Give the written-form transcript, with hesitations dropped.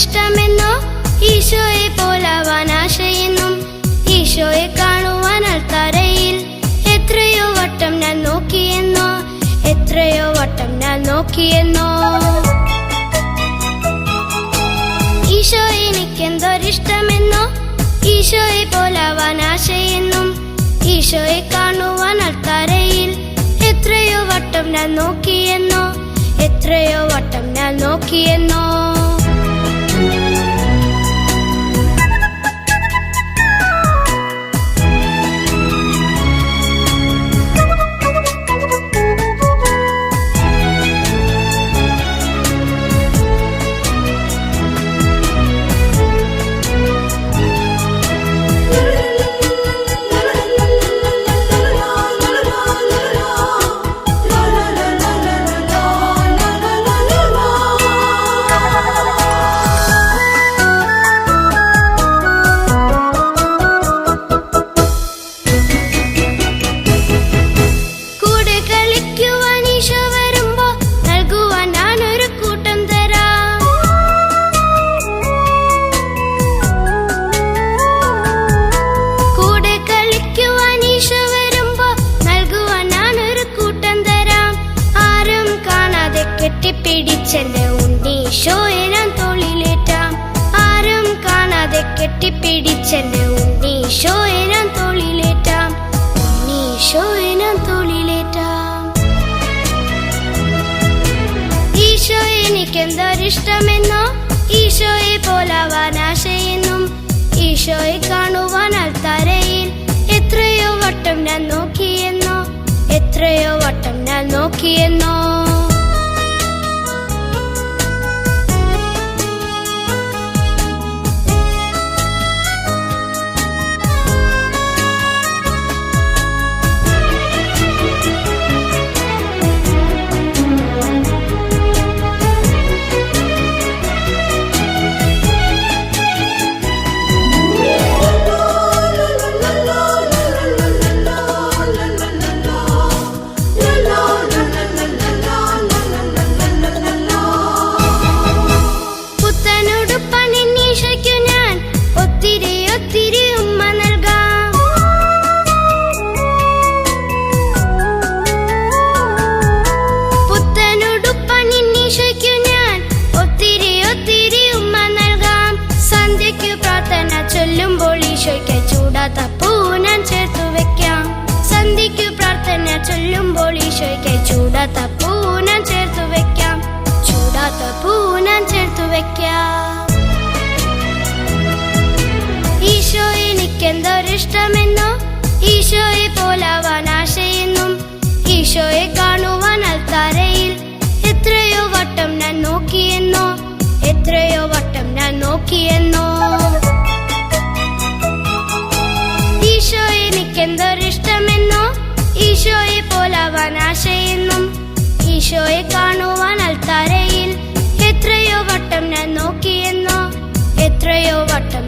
എന്തൊരിഷ്ടമെന്നോ ഈശോയെ പോലാവാൻ ആശയെന്നും ഈശോയെ കാണുവാൻ അൾത്താരയിൽ എത്രയോ വട്ടം ഞാൻ നോക്കിയെന്നോ എത്രയോ വട്ടം ഞാൻ നോക്കിയെന്നോ ഈശോ എനിക്കെന്തൊരിഷ്ടമെന്നോ ഈശോയെ പോലാവാൻ ആശയെന്നും ഈശോയെ കാണുവാൻ അൾത്താരയിൽ എത്രയോ വട്ടം ഞാൻ നോക്കിയെന്നോ എത്രയോ വട്ടം ഞാൻ നോക്കിയെന്നോ കെട്ടിപ്പിടിച്ചെന്റെ ഉണ്ണീശോയെ ഞാൻ തോളിലേറ്റാം ആരും കാണാതെ കെട്ടിപ്പിടിച്ചെന്റെ ഉണ്ണീശോയെ ഞാൻ തോളിലേറ്റാം ഉണ്ണീശോയെ ഞാൻ തോളിലേറ്റാം ഈശോ എനിക്കെന്തൊരിഷ്ടമെന്നോ ഈശോയെ പോലാവാൻ ആശയെന്നും ഈശോയെ കാണുവാൻ അൾത്താരയിൽ എത്രയോ വട്ടം ഞാൻ നോക്കിയെന്നോ എത്രയോ വട്ടം ഞാൻ നോക്കിയെന്നോ ചൂടാത്ത പൂനാൻ ചേർത്തു വെക്കാം സന്ധ്യയ്ക്കു പ്രാർത്ഥന ചൊല്ലുമ്പോൾ ഈശോയ്ക്ക് ചൂടാത്ത പൂനാൻ ചേർത്തു വെക്കാം ചൂടാത്ത പൂനാൻ ചേർത്തു വെക്കാം ഈശോ എനിക്കെന്തൊരിഷ്ടമെന്നോ ഈശോയെ പോലാവാൻ ആശയെന്നും ഈശോയെ കാണുവാൻ അൾത്താരയിൽ എത്രയോ വട്ടം ഞാൻ നോക്കിയെന്നോ എത്രയോ വട്ടം ഞാൻ നോക്കിയെന്നോ ഈശോ എനിക്കെന്തൊരിഷ്ടമെന്നോ ഈശോയെ പോലാവാൻ ആശയെന്നും ഈശോയെ കാണുവാൻ അൾത്താരയിൽ എത്രയോ വട്ടം ഞാൻ നോക്കിയെന്നോ എത്രയോ വട്ടം